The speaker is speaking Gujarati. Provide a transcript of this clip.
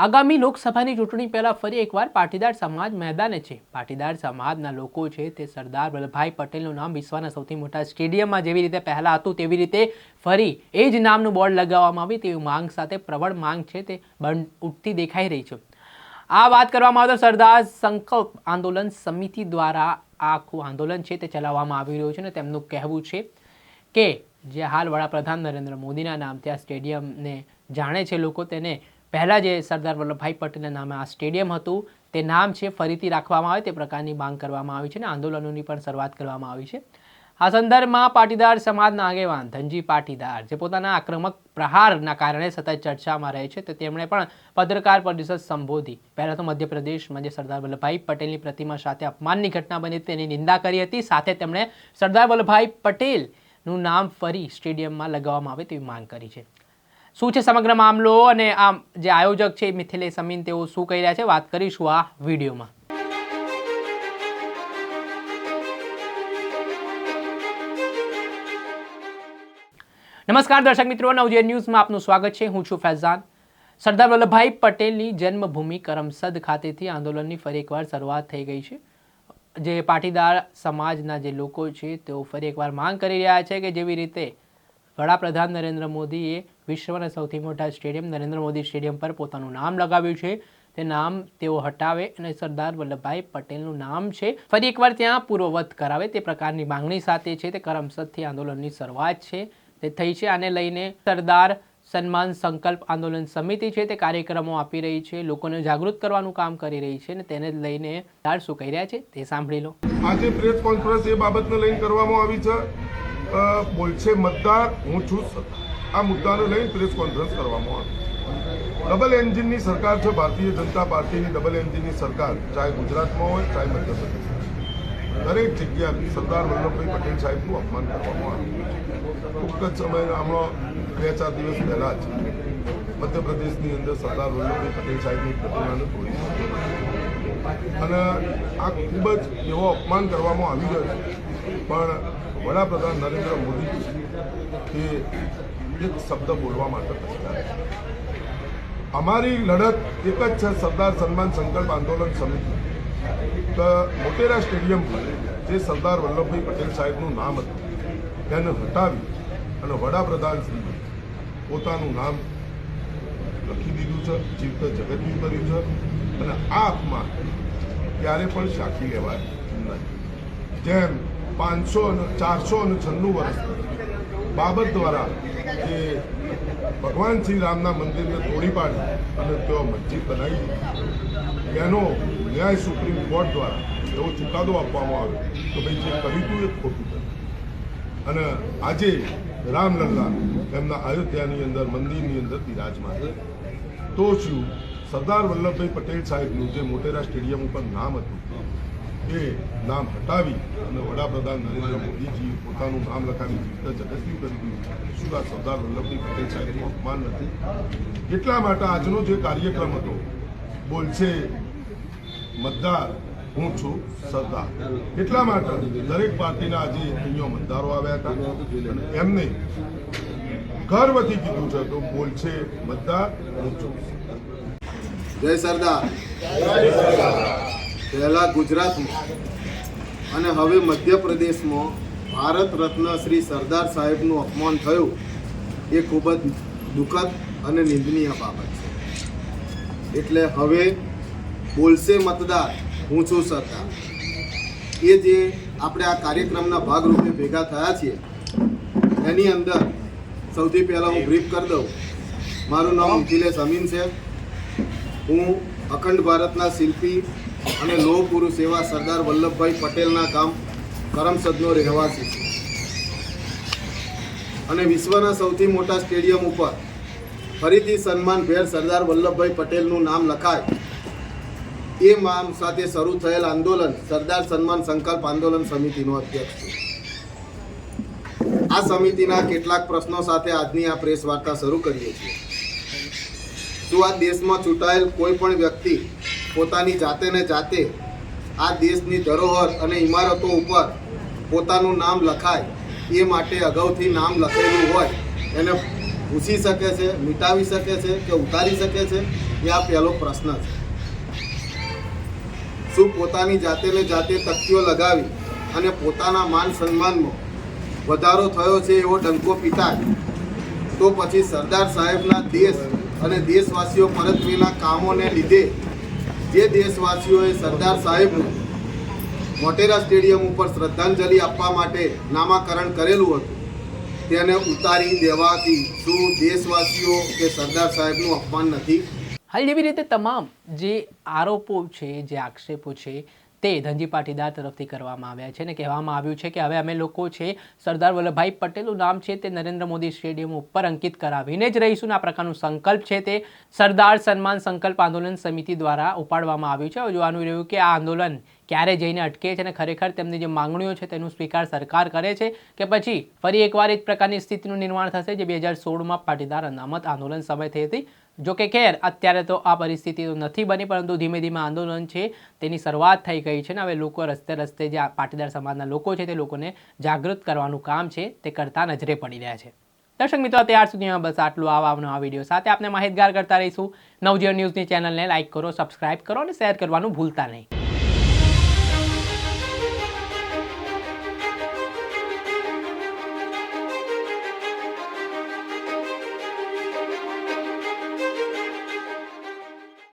આગામી લોકસભાની ચૂંટણી પહેલા ફરી એકવાર પાટીદાર સમાજ મેદાને છે। પાટીદાર સમાજના લોકો છે તે સરદાર વલ્લભભાઈ પટેલનું નામ વિશ્વના સૌથી મોટા સ્ટેડિયમમાં જેવી રીતે પહેલા હતું તેવી રીતે ફરી એ જ નામનું બોર્ડ લગાવવામાં આવે તેવી માંગ સાથે પ્રબળ માંગ છે તે ઉઠતી દેખાઈ રહી છે। આ વાત કરવામાં આવે તો સરદાર સંકલ્પ આંદોલન સમિતિ દ્વારા આ આખું આંદોલન છે તે ચલાવવામાં આવી રહ્યું છે અને તેમનું કહેવું છે કે જે હાલ વડાપ્રધાન નરેન્દ્ર મોદીના નામથી આ સ્ટેડિયમને જાણે છે લોકો, તેને પહેલાં જે સરદાર વલ્લભભાઈ પટેલના નામે આ સ્ટેડિયમ હતું તે નામ છે ફરીથી રાખવામાં આવે તે પ્રકારની માંગ કરવામાં આવી છે અને આંદોલનોની પણ શરૂઆત કરવામાં આવી છે। આ સંદર્ભમાં પાટીદાર સમાજના આગેવાન ધનજી પાટીદાર જે પોતાના આક્રમક પ્રહારના કારણે સતત ચર્ચામાં રહે છે તો તેમણે પણ પત્રકાર પરિષદ સંબોધી। પહેલાં તો મધ્યપ્રદેશમાં જે સરદાર વલ્લભભાઈ પટેલની પ્રતિમા સાથે અપમાનની ઘટના બની તેની નિંદા કરી હતી, સાથે તેમણે સરદાર વલ્લભભાઈ પટેલનું નામ ફરી સ્ટેડિયમમાં લગાવવામાં આવે તેવી માંગ કરી છે। શું છે સમગ્ર મામલો અને આમ જે આયોજક છે મિથિલેશ અમીન તેઓ શું કહી રહ્યા છે વાત કરીશું આ વિડીયોમાં। નમસ્કાર દર્શક મિત્રો, નવજીવન ન્યૂઝમાં આપનું સ્વાગત છે। હું છું ફૈઝાન। સરદાર વલ્લભભાઈ પટેલની જન્મભૂમિ કરમસદ ખાતેથી આંદોલનની ફરી એકવાર શરૂઆત થઈ ગઈ છે। જે પાટીદાર સમાજના જે લોકો છે તેઓ ફરી એકવાર માંગ કરી રહ્યા છે કે જેવી રીતે વડાપ્રધાન નરેન્દ્ર મોદીએ વિશ્વના સૌથી મોટા સ્ટેડિયમ નરેન્દ્ર મોદી સ્ટેડિયમ પર પોતાનું નામ લગાવ્યું છે તે નામ તેઓ હટાવે અને સરદાર વલ્લભભાઈ પટેલનું નામ છે ફરી એકવાર ત્યાં પૂર્વવત કરાવે તે પ્રકારની માંગણી સાથે છે તે કરમસદથી આંદોલનની શરૂઆત છે તે થઈ છે। આને લઈને સરદાર સન્માન સંકલ્પ આંદોલન સમિતિ છે તે કાર્યક્રમો આપી રહી છે, લોકોને જાગૃત કરવાનું કામ કરી રહી છે અને તેને લઈને શું કહી રહ્યા છે તે સાંભળી લો। આજે પ્રેસ કોન્ફરન્સ એ બાબતને લઈને કરવામાં આવી છે। બોલશે મતદાર હું છું, આ મુદ્દાને લઈને પ્રેસ કોન્ફરન્સ કરવામાં આવી। ડબલ એન્જિનની સરકાર છે ભારતીય જનતા પાર્ટીની, ડબલ એન્જિનની સરકાર ચાહે ગુજરાતમાં હોય ચાહે મધ્યપ્રદેશ, દરેક જગ્યાએ સરદાર વલ્લભભાઈ પટેલ સાહેબનું અપમાન કરવામાં આવ્યું છે। ટૂંક જ સમયના હમણાં 2-4 દિવસ પહેલા જ મધ્યપ્રદેશની અંદર સરદાર વલ્લભભાઈ પટેલ સાહેબની પ્રતિમાને તોડી અને આ ખૂબ જ એવો અપમાન કરવામાં આવી રહ્યો છે। પણ વડાપ્રધાન નરેન્દ્ર મોદી એ એક શબ્દ બોલવા માટે તૈયાર છે। અમારી લડત એક જ છે, સરદાર સન્માન સંકલ્પ આંદોલન સમિતિ તો મોટેરા સ્ટેડિયમ પર જે સરદાર વલ્લભભાઈ પટેલ સાહેબનું નામ હતું તેને હટાવી અને વડાપ્રધાનશ્રીએ પોતાનું નામ લખી દીધું છે, જીવત જગતનું કર્યું છે અને આ અપમાન ક્યારે પણ સાખી લેવાય નહીં। જેમ 496 વર્ષ બાબર દ્વારા જે ભગવાન શ્રી રામના મંદિરને તોડી પાડી અને તેઓ મસ્જિદ બનાવી દીધી, એનો ન્યાય સુપ્રીમ કોર્ટ દ્વારા એવો ચુકાદો આપવામાં આવ્યો તો ભાઈ જે કહ્યું હતું એ ખોટું કર્યું અને આજે રામલલ્લા એમના અયોધ્યાની અંદર મંદિરની અંદર બિરાજમાન છે। તો શું સરદાર વલ્લભભાઈ પટેલ સાહેબનું જે મોટેરા સ્ટેડિયમ ઉપર નામ હતું એ નામ હટાવી અને વડાપ્રધાન નરેન્દ્ર મોદીજી પોતાનું નામ લખાવી જીવત જગતનું કરી દીધું, શું આ સરદાર વલ્લભભાઈ પટેલ સાહેબનું અપમાન નથી? એટલા માટે આજનો જે કાર્યક્રમ હતો બોલશે મતદાર હું છું સરદાર, એટલા માટે દરેક પાર્ટીના આજે અહીંયા મતદારો આવ્યા હતા અને એમને ગર્વથી કીધું છે તો બોલશે મતદાર હું છું। જય સરદાર। પહેલા ગુજરાતમાં અને હવે મધ્યપ્રદેશમાં ભારત રત્ન શ્રી સરદાર સાહેબનું અપમાન થયું એ ખૂબ જ દુઃખદ અને નિંદનીય બાબત છે। એટલે હવે બોલશે મતદાર હું છું સરદાર એ જે આપણે આ કાર્યક્રમના ભાગરૂપે ભેગા થયા છીએ એની અંદર સૌથી પહેલાં હું બ્રીફ કરી દઉં। મારું નામ મિથિલેશ અમીન છે। હું અખંડ ભારતના શિલ્પી અને લોહ પુરુષ એવા સરદાર વલ્લભભાઈ પટેલના ગામ કરમસદનો રહેવાસી છું અને વિશ્વના સૌથી મોટા સ્ટેડિયમ ઉપર ફરીથી સન્માનભેર સરદાર વલ્લભભાઈ પટેલનું નામ લખાય એ માંગ સાથે શરૂ થયેલ આંદોલન સરદાર સન્માન સંકલ્પ આંદોલન સમિતિનો અધ્યક્ષ છું। આ સમિતિના કેટલાક પ્રશ્નો સાથે આજની આ પ્રેસ વાર્તા શરૂ કરીએ છીએ। શું આ દેશમાં ચૂંટાયેલ કોઈ પણ વ્યક્તિ પોતાની જાતે ને જાતે આ દેશની ધરોહર અને ઇમારતો ઉપર પોતાનું નામ લખાય એ માટે અગાઉથી નામ લખેલું હોય એને ભૂસી શકે છે, મિટાવી શકે છે કે ઉતારી શકે છે? એ આ પહેલો પ્રશ્ન છે. શું પોતાની જાતે તકતીઓ લગાવી અને પોતાના માન સન્માનમાં વધારો થયો છે એવો ડંકો પીટાય તો પછી સરદાર સાહેબના દેશ અને દેશવાસીઓ પરત્વેના કામોને લીધે જે દેશવાસીઓએ સરદાર સાહેબનું મોટેરા સ્ટેડિયમ ઉપર શ્રદ્ધાંજલિ આપવા માટે નામાકરણ કરેલું હતું તેને ઉતારી દેવાથી શું દેશવાસીઓ કે સરદાર સાહેબનું અપમાન નથી? હાલ જેવી રીતે તમામ જે આરોપો છે, જે આક્ષેપો છે, તે ધનજી પાટીદાર તરફથી કરવામાં આવ્યા છે અને કહેવામાં આવ્યું છે કે હવે અમે લોકો છે સરદાર વલ્લભભાઈ પટેલનું નામ છે તે નરેન્દ્ર મોદી સ્ટેડિયમ ઉપર અંકિત કરાવીને જ રહીશું. આ પ્રકારનું સંકલ્પ છે તે સરદાર સન્માન સંકલ્પ આંદોલન સમિતિ દ્વારા ઉપાડવામાં આવ્યું છે. હવે જોવાનું રહ્યું કે આ આંદોલન ક્યારે જઈને અટકે છે અને ખરેખર તેમની જે માંગણીઓ છે તેનું સ્વીકાર સરકાર કરે છે કે પછી ફરી એકવાર એ જ પ્રકારની સ્થિતિનું નિર્માણ થશે જે 2016માં પાટીદાર અનામત આંદોલન સમય થઈ હતી. જો કે ખેર અત્યારે તો આ પરિસ્થિતિ તો નથી બની, પરંતુ ધીમે ધીમે આંદોલન છે તેની શરૂઆત થઈ ગઈ છે ને હવે લોકો રસ્તે રસ્તે જે પાટીદાર સમાજના લોકો છે તે લોકોને જાગૃત કરવાનું કામ છે તે કરતા નજરે પડી રહ્યા છે. દર્શક મિત્રો, અત્યાર સુધીમાં બસ આટલું. આવા વિડીયો સાથે આપણે માહિતગાર કરતા રહીશું. નવજીવન ન્યૂઝની ચેનલને લાઇક કરો, સબસ્ક્રાઇબ કરો અને શેર કરવાનું ભૂલતા નહીં.